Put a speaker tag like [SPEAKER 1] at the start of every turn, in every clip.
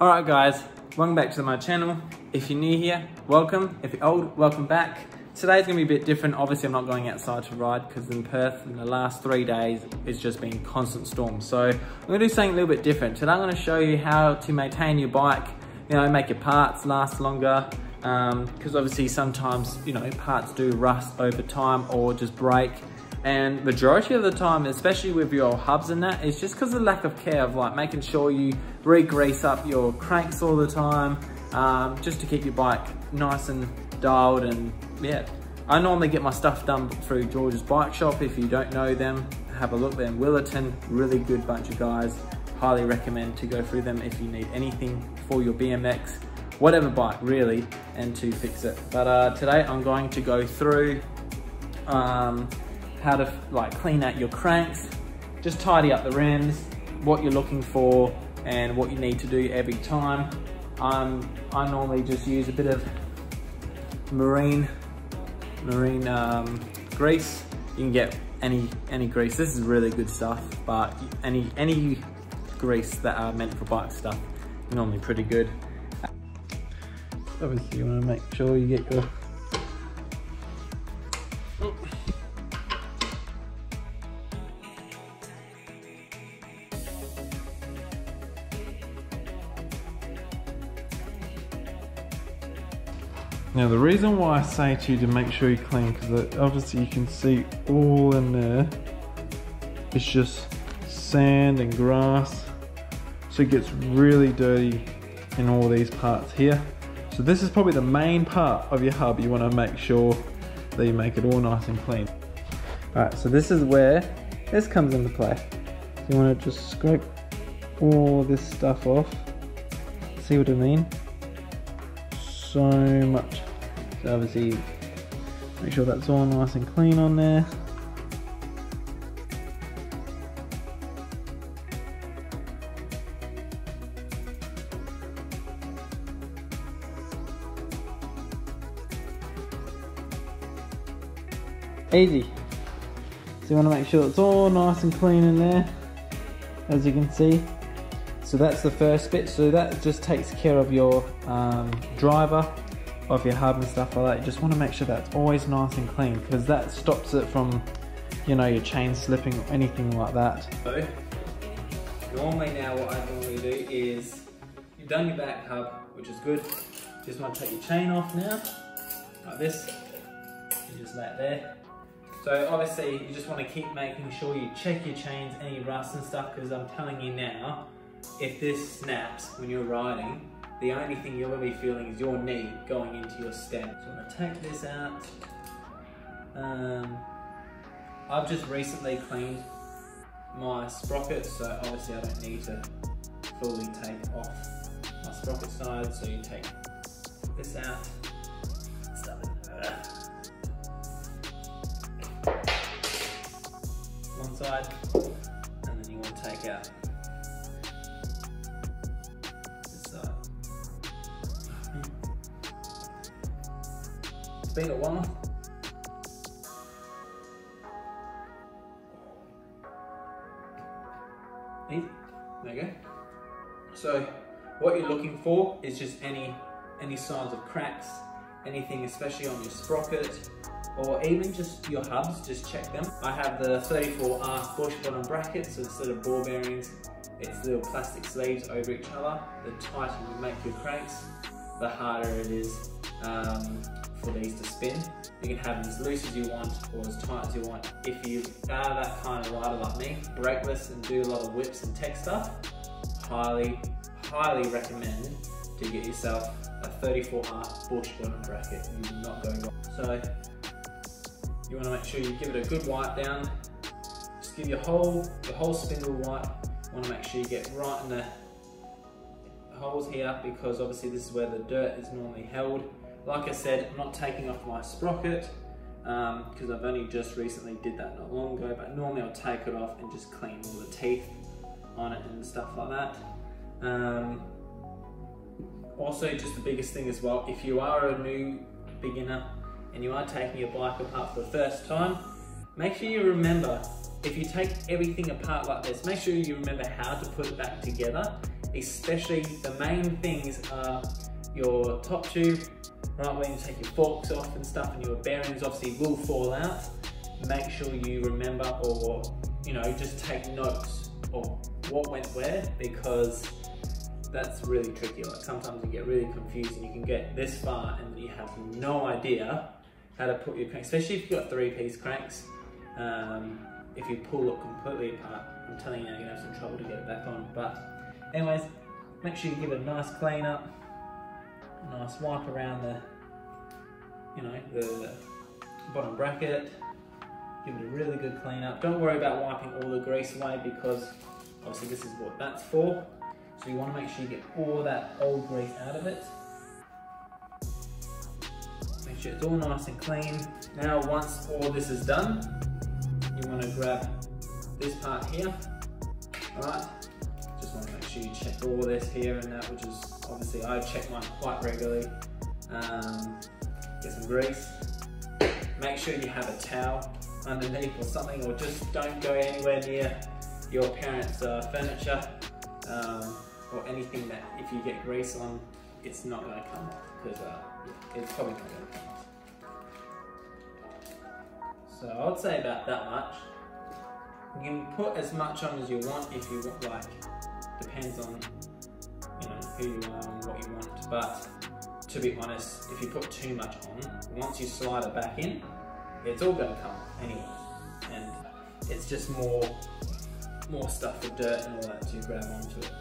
[SPEAKER 1] Alright guys, welcome back to my channel. If you're new here, welcome. If you're old, welcome back. Today's gonna be a bit different. Obviously I'm not going outside to ride because in Perth in the last 3 days, it's just been constant storms. So I'm gonna do something a little bit different. Today I'm gonna show you how to maintain your bike, make your parts last longer. Because obviously sometimes, parts do rust over time or just break. And majority of the time, especially with your hubs and that, is just because of the lack of care of like making sure you re-grease up your cranks all the time, just to keep your bike nice and dialed. And yeah, I normally get my stuff done through George's Bike Shop. If you don't know them, have a look there in Willerton. Really good bunch of guys. Highly recommend to go through them if you need anything for your BMX, whatever bike really, and to fix it. But today I'm going to go through how to clean out your cranks, just tidy up the rims, what you're looking for and what you need to do every time. I normally just use a bit of marine grease. You can get any grease. This is really good stuff, but any grease that are meant for bike stuff are normally pretty good. Obviously you want to make sure you get your Now the reason why I say to you to make sure you clean, because obviously you can see all in there, it's just sand and grass, so it gets really dirty in all these parts here. So this is probably the main part of your hub. You want to make sure that you make it all nice and clean. Alright, so this is where this comes into play. You want to just scrape all this stuff off. See what I mean? So much. So obviously make sure that's all nice and clean on there. Easy. So you want to make sure it's all nice and clean in there, as you can see. So that's the first bit. So that just takes care of your driver of your hub and stuff like that. You just want to make sure that's always nice and clean, because that stops it from, your chain slipping or anything like that. So normally now what I normally do is, you've done your back hub, which is good. Just want to take your chain off now, like this. You just lay it there. So obviously you just want to keep making sure you check your chains, any rust and stuff, because I'm telling you now, if this snaps when you're riding, the only thing you're going to be feeling is your knee going into your stem. So I'm going to take this out. I've just recently cleaned my sprocket, so obviously I don't need to fully take off my sprocket side. So you take this out, stuff it one side, and then you want to take out this side. It's been a while. Easy. There you go. So what you're looking for is just any signs of cracks, anything especially on your sprocket, or even just your hubs, just check them. I have the 34R bush bottom bracket, so instead of ball bearings, it's little plastic sleeves over each other. The tighter you make your cranks, the harder it is for these to spin. You can have them as loose as you want or as tight as you want. If you are that kind of rider like me, brakeless and do a lot of whips and tech stuff, highly recommend to get yourself a 34R bush bottom bracket. You will not go wrong. So you want to make sure you give it a good wipe down. Just give your whole spindle wipe. You want to make sure you get right in the holes here, because obviously this is where the dirt is normally held. Like I said, I'm not taking off my sprocket because I've only just recently did that not long ago, but normally I'll take it off and just clean all the teeth on it and stuff like that. Also, just the biggest thing as well, if you are a new beginner and you are taking your bike apart for the first time, make sure you remember, if you take everything apart like this, make sure you remember how to put it back together. especially the main things are your top tube, right, when you take your forks off and stuff, and your bearings obviously will fall out. Make sure you remember, or just take notes of what went where, because that's really tricky. Like sometimes you get really confused and you can get this far and you have no idea how to put your crank, especially if you've got 3-piece cranks. If you pull it completely apart, I'm telling you, you're gonna have some trouble to get it back on. But anyways, make sure you give it a nice clean up, a nice wipe around the bottom bracket. Give it a really good clean up. Don't worry about wiping all the grease away, because obviously this is what that's for. So you want to make sure you get all that old grease out of it. Make sure it's all nice and clean. Now once all this is done, you want to grab this part here. Alright, just want to make sure you check all this here and that, which is obviously I check mine quite regularly. Get some grease. Make sure you have a towel underneath or something, or just don't go anywhere near your parents' furniture or anything that if you get grease on, it's not going to come off, because it's probably not going to come off. So I would say about that much. You can put as much on as you want if you want, like, depends on who you are and what you want, but to be honest, if you put too much on, once you slide it back in, it's all going to come off anyway, and it's just more stuff for dirt and all that to grab onto it.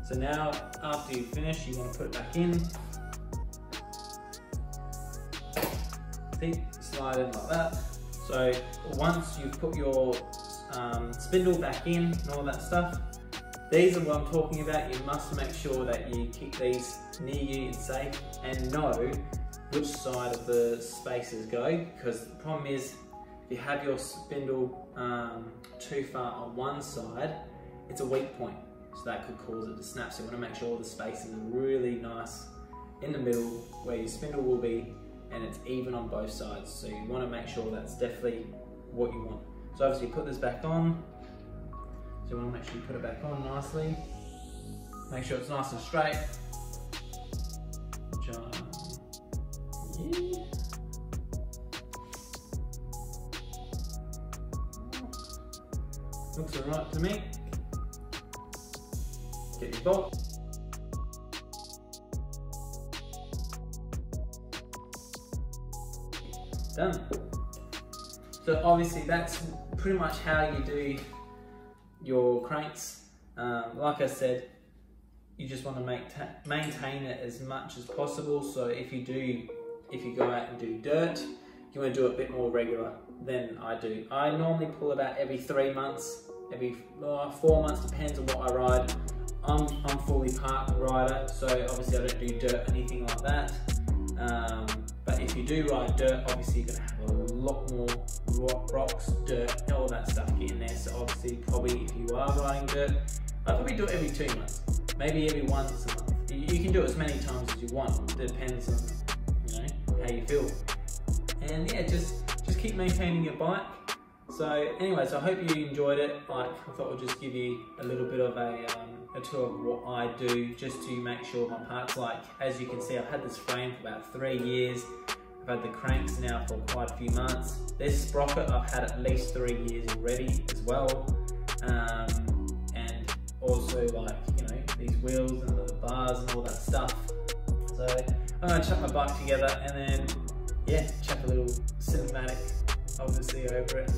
[SPEAKER 1] So now, after you finish, you want to put it back in. See, slide in like that. So once you've put your spindle back in and all that stuff, these are what I'm talking about. You must make sure that you keep these near you and safe, and know which side of the spaces go, because the problem is if you have your spindle too far on one side, it's a weak point, so that could cause it to snap. So you want to make sure all the spaces are really nice in the middle where your spindle will be, and it's even on both sides. So you want to make sure that's definitely what you want. So obviously you put this back on, so you want to make sure you put it back on nicely. Make sure it's nice and straight. Yeah. Looks alright to me. Get your bolt. Done. So obviously that's pretty much how you do your cranks. Like I said, you just want to maintain it as much as possible. So if you go out and do dirt, you want to do it a bit more regular than I do. I normally pull about every 3 months, every 4 months, depends on what I ride. I'm fully park rider, so obviously I don't do dirt or anything like that. But if you do ride dirt, obviously you're going to have a lot more rocks, dirt, all that stuff getting there. So obviously, probably if you are riding dirt, I'd probably do it every 2 months, maybe every once a month. You can do it as many times as you want. It depends on how you feel. And yeah, just keep maintaining your bike. So anyways, I hope you enjoyed it. Like, I thought I'd just give you a little bit of a tour of what I do, just to make sure my parts, like, as you can see, I've had this frame for about 3 years. I've had the cranks now for quite a few months. This sprocket I've had at least 3 years already as well. And also, like, these wheels and the bars and all that stuff. So I'm gonna chuck my bike together and then, yeah, chuck a little cinematic obviously over it.